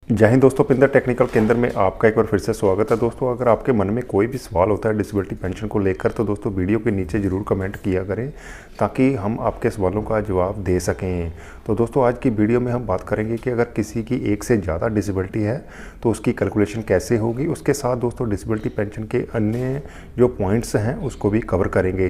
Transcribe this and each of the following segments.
जय हिंद दोस्तों, पिंदर टेक्निकल केंद्र में आपका एक बार फिर से स्वागत है। दोस्तों, अगर आपके मन में कोई भी सवाल होता है डिसेबिलिटी पेंशन को लेकर तो दोस्तों वीडियो के नीचे ज़रूर कमेंट किया करें ताकि हम आपके सवालों का जवाब दे सकें। तो दोस्तों, आज की वीडियो में हम बात करेंगे कि अगर किसी की एक से ज़्यादा डिसेबिलिटी है तो उसकी कैलकुलेशन कैसे होगी। उसके साथ दोस्तों डिसेबिलिटी पेंशन के अन्य जो पॉइंट्स हैं उसको भी कवर करेंगे।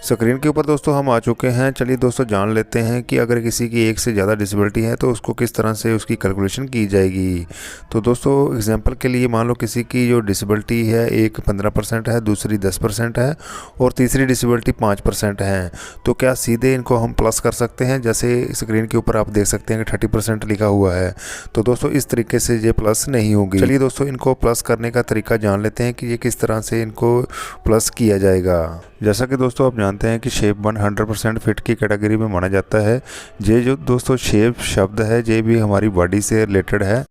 स्क्रीन के ऊपर दोस्तों हम आ चुके हैं। चलिए दोस्तों जान लेते हैं कि अगर किसी की एक से ज़्यादा डिसेबिलिटी है तो उसको किस तरह से उसकी कैलकुलेशन की जाएगी। तो दोस्तों एग्जांपल के लिए मान लो किसी की जो डिसेबिलिटी है एक 15% है, दूसरी 10% है और तीसरी डिसेबिलिटी 5% है। तो क्या सीधे इनको हम प्लस कर सकते हैं? जैसे स्क्रीन के ऊपर आप देख सकते हैं कि 30% लिखा हुआ है। तो दोस्तों इस तरीके से ये प्लस नहीं होगी। चलिए दोस्तों इनको प्लस करने का तरीका जान लेते हैं कि ये किस तरह से इनको प्लस किया जाएगा। जैसा कि दोस्तों आप जानते हैं कि शेप 100% फिट की कैटेगरी में माना जाता है। ये जो दोस्तों शेप शब्द है ये भी हमारी बॉडी से रिलेटेड है।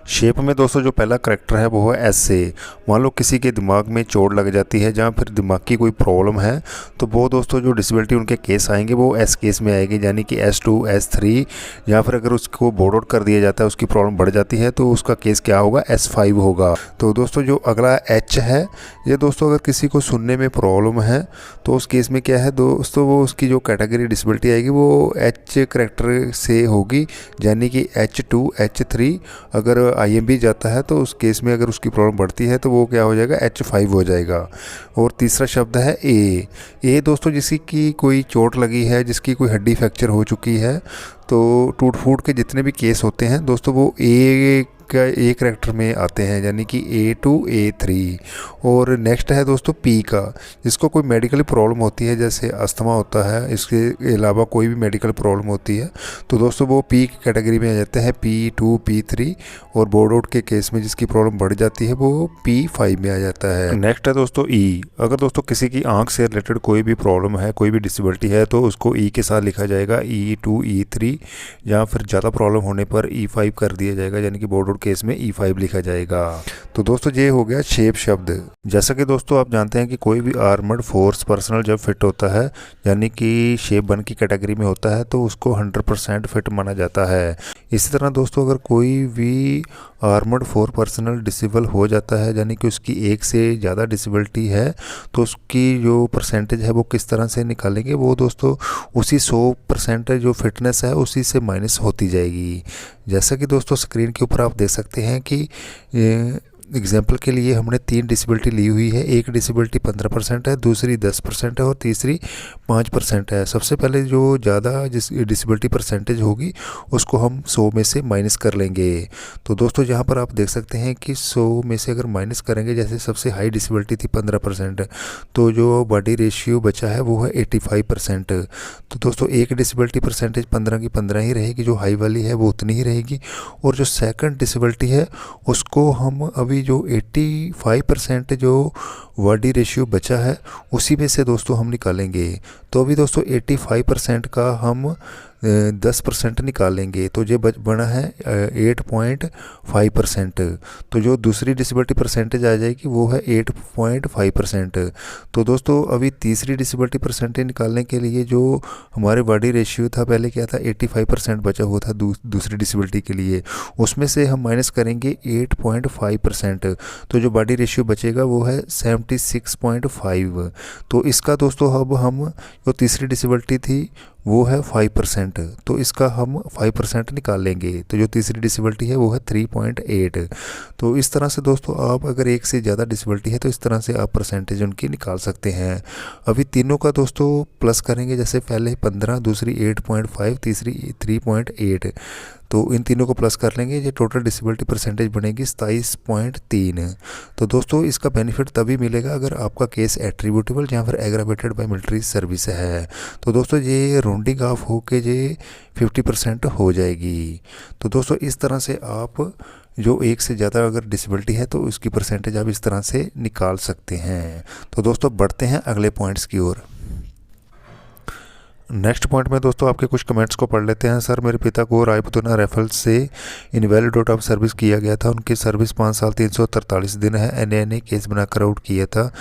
शेप में दोस्तों जो पहला करैक्टर है वो है एस से। मान लो किसी के दिमाग में चोट लग जाती है जहाँ फिर दिमाग की कोई प्रॉब्लम है तो वो दोस्तों जो डिसेबिलिटी उनके केस आएंगे वो एस केस में आएगी, यानी कि S2 S3 या फिर अगर उसको बोर्ड आउट कर दिया जाता है उसकी प्रॉब्लम बढ़ जाती है तो उसका केस क्या होगा, S5 होगा। तो दोस्तों जो अगला H है, ये दोस्तों अगर किसी को सुनने में प्रॉब्लम है तो उस केस में क्या है दोस्तों, वो उसकी जो कैटेगरी डिसेबिलिटी आएगी वो H करैक्टर से होगी, यानी कि H2 H3। अगर IMB जाता है तो उस केस में अगर उसकी प्रॉब्लम बढ़ती है तो वो क्या हो जाएगा, H5 हो जाएगा। और तीसरा शब्द है ए दोस्तों जिसकी की कोई चोट लगी है, जिसकी कोई हड्डी फ्रैक्चर हो चुकी है तो टूट फूट के जितने भी केस होते हैं दोस्तों वो ए करैक्टर में आते हैं, यानी कि A2 A3। और नेक्स्ट है दोस्तों P का, जिसको कोई मेडिकल प्रॉब्लम होती है जैसे अस्थमा होता है, इसके अलावा कोई भी मेडिकल प्रॉब्लम होती है तो दोस्तों वो P की कैटेगरी में आ जाते हैं, P2 P3। और बोर्ड आउट के केस में जिसकी प्रॉब्लम बढ़ जाती है वो P5 में आ जाता है। नेक्स्ट है दोस्तों E। अगर दोस्तों किसी की आंख से रिलेटेड कोई भी प्रॉब्लम है, कोई भी डिसेबिलिटी है तो उसको E के साथ लिखा जाएगा, E2 E3। या फिर ज़्यादा प्रॉब्लम होने पर E5 कर दिया जाएगा, यानी कि बोर्ड आउट केस में E5 लिखा जाएगा। तो दोस्तों ये हो गया शेप शब्द। जैसा कि दोस्तों आप जानते हैं कि कोई भी आर्मर्ड फोर्स पर्सनल जब फिट होता है, यानी कि शेप 1 की कैटेगरी में होता है तो उसको 100% फिट माना जाता है। इसी तरह दोस्तों अगर कोई भी आर्मर्ड फोर्स पर्सनल डिसेबल हो जाता है, यानी कि उसकी एक से ज़्यादा डिसेबिलिटी है तो उसकी जो परसेंटेज है वो किस तरह से निकालेंगे, वो दोस्तों उसी 100% जो फिटनेस है उसी से माइनस होती जाएगी। जैसा कि दोस्तों स्क्रीन के ऊपर आप देख सकते हैं कि एग्जाम्पल के लिए हमने 3 डिसेबिलिटी ली हुई है। एक डिसेबिलिटी 15% है, दूसरी 10% है और तीसरी 5% है। सबसे पहले जो ज़्यादा जिस डिसेबिलिटी परसेंटेज होगी उसको हम 100 में से माइनस कर लेंगे। तो दोस्तों यहाँ पर आप देख सकते हैं कि 100 में से अगर माइनस करेंगे, जैसे सबसे हाई डिसेबिलिटी थी 15%, तो जो बॉडी रेशियो बचा है वो है 85%। तो दोस्तों एक डिसेबिलिटी परसेंटेज 15 की 15 ही रहेगी, जो हाई वाली है वो उतनी ही रहेगी। और जो सेकंड डिसेबिलिटी है उसको हम अभी जो 85% जो बॉडी रेशियो बचा है उसी में से दोस्तों हम निकालेंगे। तो अभी दोस्तों 85% का हम 10% निकालेंगे तो ये बना है 8.5%। तो जो दूसरी डिसेबिलिटी परसेंटेज आ जाएगी वो है 8.5%। तो दोस्तों अभी तीसरी डिसेबिलिटी परसेंटेज निकालने के लिए जो हमारे बॉडी रेशियो था, पहले क्या था 85% बचा हुआ था दूसरी डिसेबिलिटी के लिए, उसमें से हम माइनस करेंगे 8.5%। तो जो बॉडी रेशियो बचेगा वो है 76.5। तो इसका दोस्तों अब हम जो तीसरी डिसेबिलिटी थी वो है 5%, तो इसका हम 5% निकाल लेंगे। तो जो तीसरी डिसेबिलिटी है वो है 3.8। तो इस तरह से दोस्तों आप अगर एक से ज़्यादा डिसेबिलिटी है तो इस तरह से आप परसेंटेज उनकी निकाल सकते हैं। अभी तीनों का दोस्तों प्लस करेंगे, जैसे पहले 15, दूसरी 8.5, तीसरी 3.8। तो इन तीनों को प्लस कर लेंगे, ये टोटल डिसेबिलिटी परसेंटेज बनेगी 27.3। तो दोस्तों इसका बेनिफिट तभी मिलेगा अगर आपका केस एट्रीब्यूटेबल या फिर एग्रावेटेड बाय मिलिट्री सर्विस है। तो दोस्तों ये राउंडिंग ऑफ होके ये 50% हो जाएगी। तो दोस्तों इस तरह से आप जो एक से ज़्यादा अगर डिसेबिलिटी है तो उसकी परसेंटेज आप इस तरह से निकाल सकते हैं। तो दोस्तों बढ़ते हैं अगले पॉइंट्स की ओर। नेक्स्ट पॉइंट में दोस्तों आपके कुछ कमेंट्स को पढ़ लेते हैं। सर, मेरे पिता को रायपुर रेफरल से इनवैलिड आउट ऑफ सर्विस किया गया था। उनकी सर्विस 5 साल 343 दिन है। एनएनए केस बनाकर आउट किया था,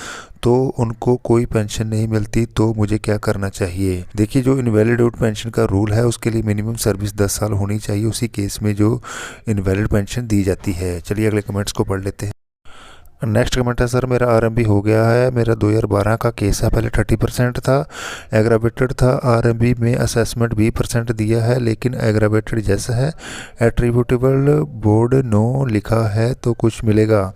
तो उनको कोई पेंशन नहीं मिलती, तो मुझे क्या करना चाहिए? देखिए, जो इनवैलिड आउट पेंशन का रूल है उसके लिए मिनिमम सर्विस 10 साल होनी चाहिए, उसी केस में जो इनवैलिड पेंशन दी जाती है। चलिए अगले कमेंट्स को पढ़ लेते हैं। नेक्स्ट कमेंट है, सर मेरा आरएमबी हो गया है। मेरा 2012 का केस है, पहले 30% था, एग्रावेटेड था। आरएमबी में असेसमेंट 20% दिया है, लेकिन एग्रावेटेड जैसा है। एट्रीब्यूटेबल बोर्ड नो लिखा है, तो कुछ मिलेगा?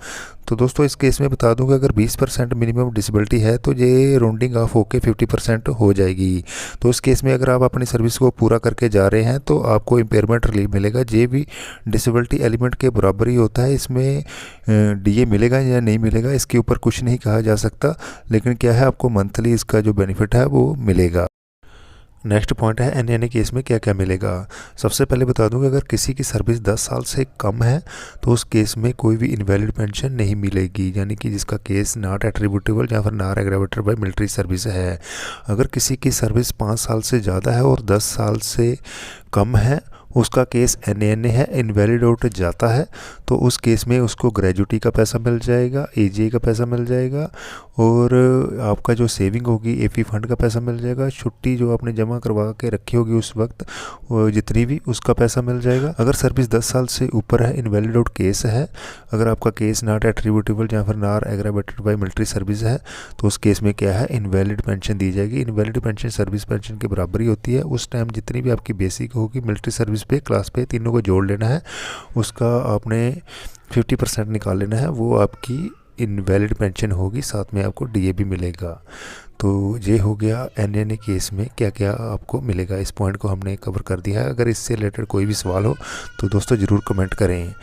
तो दोस्तों इस केस में बता दूं कि अगर 20% मिनिमम डिसेबिलिटी है तो ये राउंडिंग ऑफ होके 50% हो जाएगी। तो इस केस में अगर आप अपनी सर्विस को पूरा करके जा रहे हैं तो आपको इम्पेयरमेंट रिलीफ मिलेगा। जे भी डिसेबिलिटी एलिमेंट के बराबर ही होता है। इसमें डीए मिलेगा या नहीं मिलेगा इसके ऊपर कुछ नहीं कहा जा सकता, लेकिन क्या है, आपको मंथली इसका जो बेनिफिट है वो मिलेगा। नेक्स्ट पॉइंट है, एनएनए केस में क्या क्या मिलेगा। सबसे पहले बता दूं कि अगर किसी की सर्विस 10 साल से कम है तो उस केस में कोई भी इनवैलिड पेंशन नहीं मिलेगी, यानी कि जिसका केस नॉट एट्रीब्यूटेबल या फिर not aggravated by military service है। अगर किसी की सर्विस 5 साल से ज़्यादा है और 10 साल से कम है, उसका केस एनएनए है, इनवैलिड आउट जाता है, तो उस केस में उसको ग्रेजुटी का पैसा मिल जाएगा, एजीए का पैसा मिल जाएगा, और आपका जो सेविंग होगी एपी फंड का पैसा मिल जाएगा। छुट्टी जो आपने जमा करवा के रखी होगी उस वक्त जितनी भी, उसका पैसा मिल जाएगा। अगर सर्विस 10 साल से ऊपर है, इनवैलिड आउट केस है, अगर आपका केस नॉट एट्रीब्यूटेबल या फिर not aggravated by military service है, तो उस केस में क्या है, इनवैलिड पेंशन दी जाएगी। इनवैलिड पेंशन सर्विस पेंशन के बराबर ही होती है। उस टाइम जितनी भी आपकी बेसिक होगी, मिलिट्री सर्विस पे, क्लास पे, तीनों को जोड़ लेना है, उसका आपने 50% निकाल लेना है, वो आपकी इनवैलिड पेंशन होगी। साथ में आपको डीए भी मिलेगा। तो ये हो गया एनएनए केस में क्या क्या आपको मिलेगा। इस पॉइंट को हमने कवर कर दिया है। अगर इससे रिलेटेड कोई भी सवाल हो तो दोस्तों ज़रूर कमेंट करें।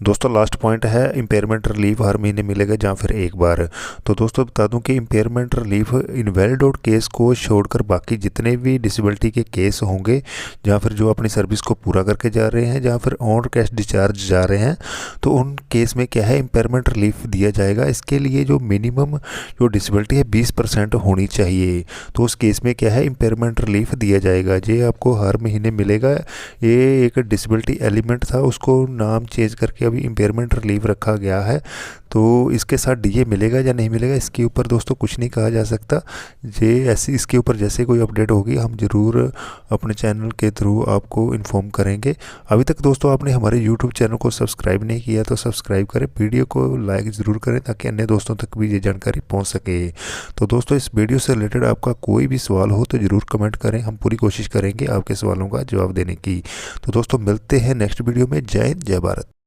दोस्तों लास्ट पॉइंट है, इम्पेयरमेंट रिलीफ हर महीने मिलेगा या फिर एक बार। तो दोस्तों बता दूं कि impairment relief invalid out case को छोड़कर बाकी जितने भी डिसेबिलिटी के केस होंगे, या फिर जो अपनी सर्विस को पूरा करके जा रहे हैं, या फिर ऑन कैश डिस्चार्ज जा रहे हैं, तो उन केस में क्या है, इम्पेयरमेंट रिलीफ दिया जाएगा। इसके लिए जो मिनिमम जो डिसेबिलिटी है 20% होनी चाहिए, तो उस केस में क्या है, इम्पेयरमेंट रिलीफ दिया जाएगा। ये आपको हर महीने मिलेगा। ये एक डिसेबिलिटी एलिमेंट था, उसको नाम चेंज करके अभी इम्पेयरमेंट रिलीफ रखा गया है। तो इसके साथ डीए मिलेगा या नहीं मिलेगा इसके ऊपर दोस्तों कुछ नहीं कहा जा सकता। ये ऐसी इसके ऊपर जैसे कोई अपडेट होगी हम ज़रूर अपने चैनल के थ्रू आपको इन्फॉर्म करेंगे। अभी तक दोस्तों आपने हमारे यूट्यूब चैनल को सब्सक्राइब नहीं किया तो सब्सक्राइब करें, वीडियो को लाइक ज़रूर करें ताकि अन्य दोस्तों तक भी ये जानकारी पहुँच सके। तो दोस्तों इस वीडियो से रिलेटेड आपका कोई भी सवाल हो तो ज़रूर कमेंट करें, हम पूरी कोशिश करेंगे आपके सवालों का जवाब देने की। तो दोस्तों मिलते हैं नेक्स्ट वीडियो में। जय हिंद, जय भारत।